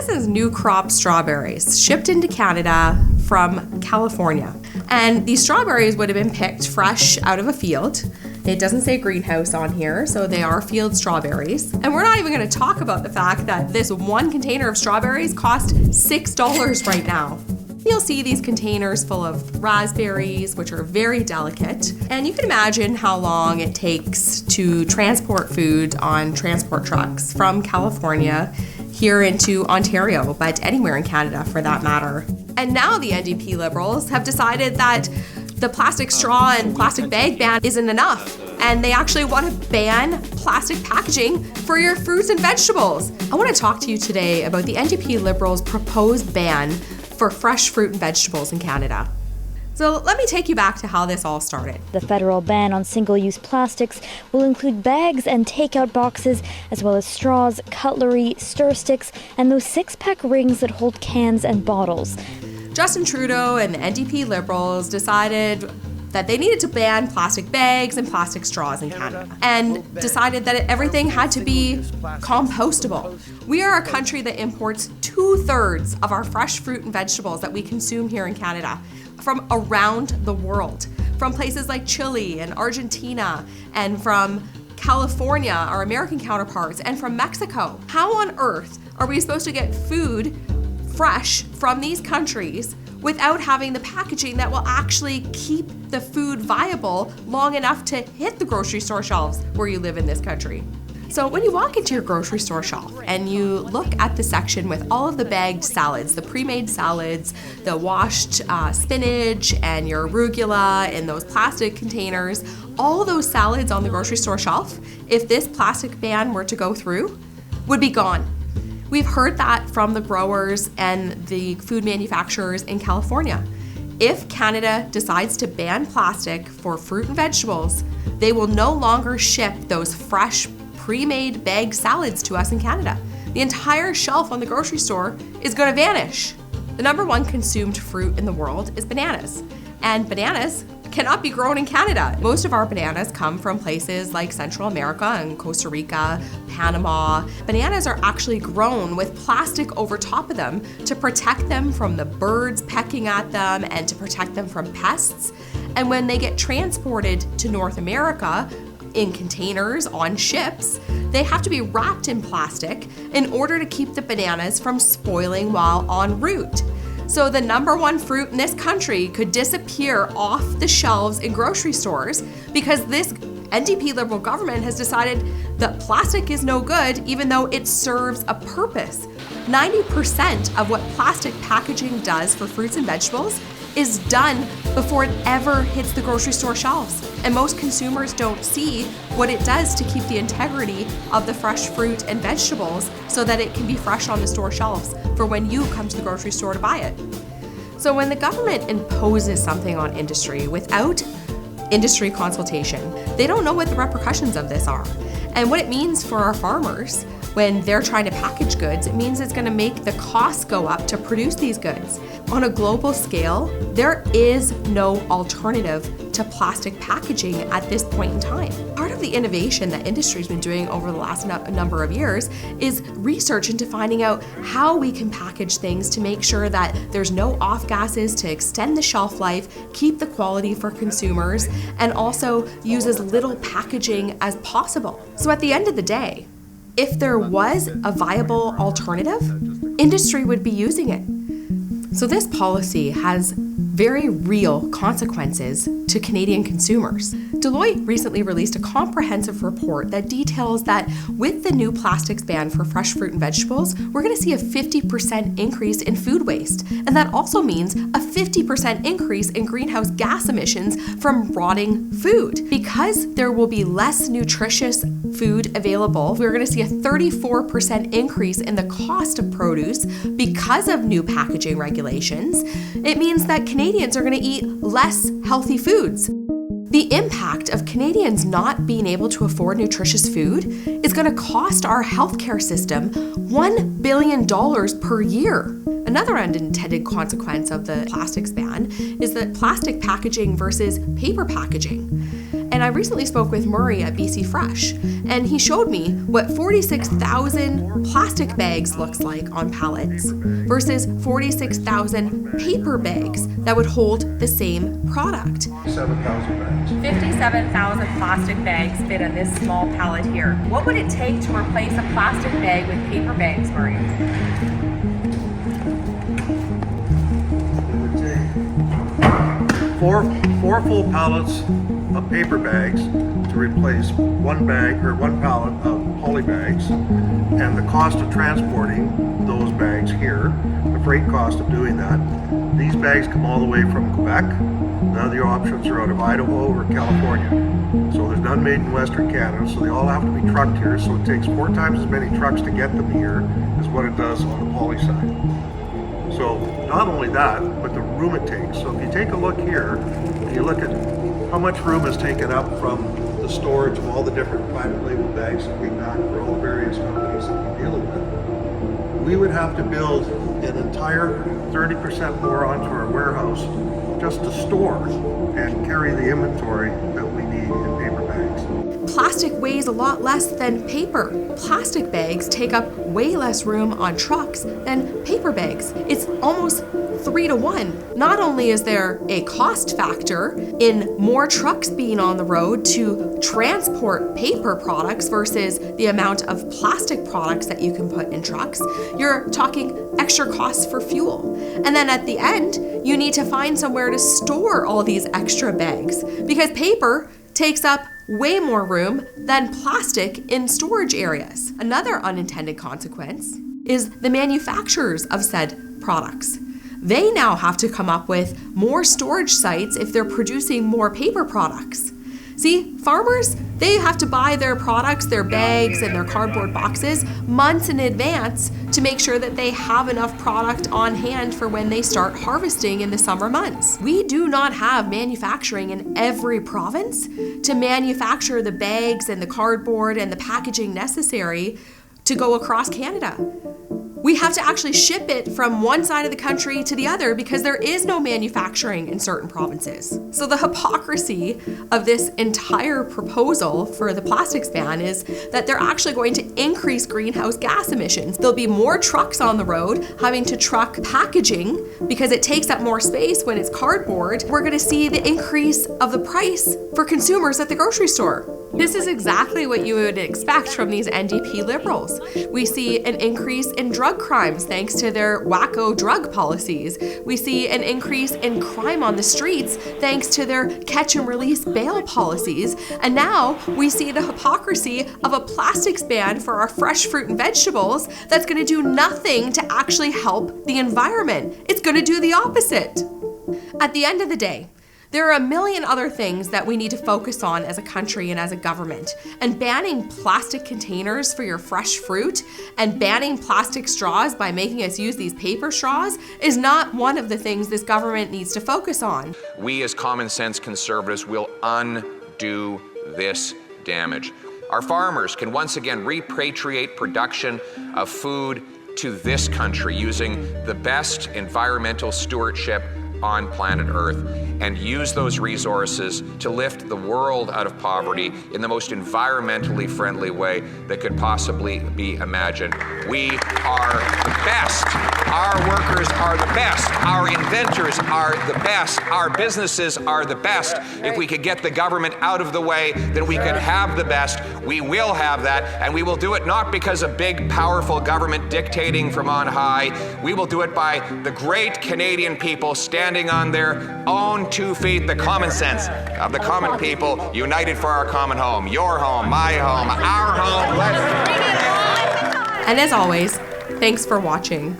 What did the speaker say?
this is new crop strawberries shipped into Canada from California. And these strawberries would have been picked fresh out of a field. It doesn't say greenhouse on here, so they are field strawberries. And we're not even going to talk about the fact that this one container of strawberries cost $6 right now. You'll see these containers full of raspberries, which are very delicate. And you can imagine how long it takes to transport food on transport trucks from California here into Ontario, but anywhere in Canada for that matter. And now the NDP-Liberals have decided that the plastic straw and plastic bag ban isn't enough. And they actually want to ban plastic packaging for your fruits and vegetables. I want to talk to you today about the NDP-Liberals' proposed ban for fresh fruit and vegetables in Canada. So let me take you back to how this all started. The federal ban on single-use plastics will include bags and takeout boxes, as well as straws, cutlery, stir sticks, and those six-pack rings that hold cans and bottles. Justin Trudeau and the NDP-Liberals decided that they needed to ban plastic bags and plastic straws in Canada, and decided that everything had to be compostable. We are a country that imports 2/3 of our fresh fruit and vegetables that we consume here in Canada from around the world, from places like Chile and Argentina, and from California, our American counterparts, and from Mexico. How on earth are we supposed to get food fresh from these countries without having the packaging that will actually keep the food viable long enough to hit the grocery store shelves where you live in this country? So when you walk into your grocery store shelf and you look at the section with all of the bagged salads, the pre-made salads, the washed spinach and your arugula in those plastic containers, all those salads on the grocery store shelf, if this plastic ban were to go through, would be gone. We've heard that from the growers and the food manufacturers in California. If Canada decides to ban plastic for fruit and vegetables, they will no longer ship those fresh, pre-made bagged salads to us in Canada. The entire shelf on the grocery store is going to vanish. The number one consumed fruit in the world is bananas, and bananas cannot be grown in Canada. Most of our bananas come from places like Central America and Costa Rica, Panama. Bananas are actually grown with plastic over top of them to protect them from the birds pecking at them and to protect them from pests. And when they get transported to North America in containers on ships, they have to be wrapped in plastic in order to keep the bananas from spoiling while en route. So the number one fruit in this country could disappear off the shelves in grocery stores because this NDP-Liberal government has decided that plastic is no good even though it serves a purpose. 90% of what plastic packaging does for fruits and vegetables is done before it ever hits the grocery store shelves. And most consumers don't see what it does to keep the integrity of the fresh fruit and vegetables so that it can be fresh on the store shelves for when you come to the grocery store to buy it. So when the government imposes something on industry without industry consultation, they don't know what the repercussions of this are. And what it means for our farmers when they're trying to package goods, it means it's going to make the costs go up to produce these goods. On a global scale, there is no alternative to plastic packaging at this point in time. Part of the innovation that industry's been doing over the last number of years is research into finding out how we can package things to make sure that there's no off gases to extend the shelf life, keep the quality for consumers, and also use as little packaging as possible. So at the end of the day, if there was a viable alternative, industry would be using it. So this policy has very real consequences to Canadian consumers. Deloitte recently released a comprehensive report that details that with the new plastics ban for fresh fruit and vegetables, we're going to see a 50% increase in food waste. And that also means a 50% increase in greenhouse gas emissions from rotting food. Because there will be less nutritious food available, we're going to see a 34% increase in the cost of produce because of new packaging regulations. It means that Canadians are going to eat less healthy foods. The impact of Canadians not being able to afford nutritious food is going to cost our healthcare system $1 billion per year. Another unintended consequence of the plastics ban is that plastic packaging versus paper packaging. And I recently spoke with Murray at BC Fresh, and he showed me what 46,000 plastic bags looks like on pallets versus 46,000 paper bags that would hold the same product. 7,000 bags. 57,000 plastic bags fit on this small pallet here. What would it take to replace a plastic bag with paper bags, Murray? Four full pallets of paper bags to replace one pallet of poly bags, and the cost of transporting those bags here, the freight cost of doing that. These bags come all the way from Quebec. None of the options are out of Idaho or California. So there's none made in Western Canada, so they all have to be trucked here. So it takes 4 times as many trucks to get them here as what it does on the poly side. So not only that, but the room it takes. So if you take a look here, and you look at how much room is taken up from the storage of all the different private label bags that we pack for all the various companies that we're dealing with, we would have to build an entire 30% more onto our warehouse just to store and carry the inventory that we need in paper bags. Plastic weighs a lot less than paper. Plastic bags take up way less room on trucks than paper bags. It's almost 3 to 1. Not only is there a cost factor in more trucks being on the road to transport paper products versus the amount of plastic products that you can put in trucks, you're talking extra costs for fuel. And then at the end, you need to find somewhere to store all these extra bags because paper takes up way more room than plastic in storage areas. Another unintended consequence is the manufacturers of said products. They now have to come up with more storage sites if they're producing more paper products. See, farmers, they have to buy their products, their bags and their cardboard boxes months in advance to make sure that they have enough product on hand for when they start harvesting in the summer months. We do not have manufacturing in every province to manufacture the bags and the cardboard and the packaging necessary to go across Canada. We have to actually ship it from one side of the country to the other because there is no manufacturing in certain provinces. So the hypocrisy of this entire proposal for the plastics ban is that they're actually going to increase greenhouse gas emissions. There'll be more trucks on the road having to truck packaging because it takes up more space when it's cardboard. We're gonna see the increase of the price for consumers at the grocery store. This is exactly what you would expect from these NDP Liberals. We see an increase in drug crimes thanks to their wacko drug policies. We see an increase in crime on the streets thanks to their catch and release bail policies. And now we see the hypocrisy of a plastics ban for our fresh fruit and vegetables that's gonna do nothing to actually help the environment. It's gonna do the opposite. At the end of the day, there are a million other things that we need to focus on as a country and as a government. And banning plastic containers for your fresh fruit and banning plastic straws by making us use these paper straws is not one of the things this government needs to focus on. We as common sense conservatives will undo this damage. Our farmers can once again repatriate production of food to this country using the best environmental stewardship on planet Earth and use those resources to lift the world out of poverty in the most environmentally friendly way that could possibly be imagined. We are the best. Our workers are the best. Our inventors are the best. Our businesses are the best. If we could get the government out of the way, then we could have the best. We will have that, and we will do it not because of big, powerful government dictating from on high. We will do it by the great Canadian people standing on their own 2 feet, the common sense of the common people, united for our common home. Your home, my home, our home. And as always, thanks for watching.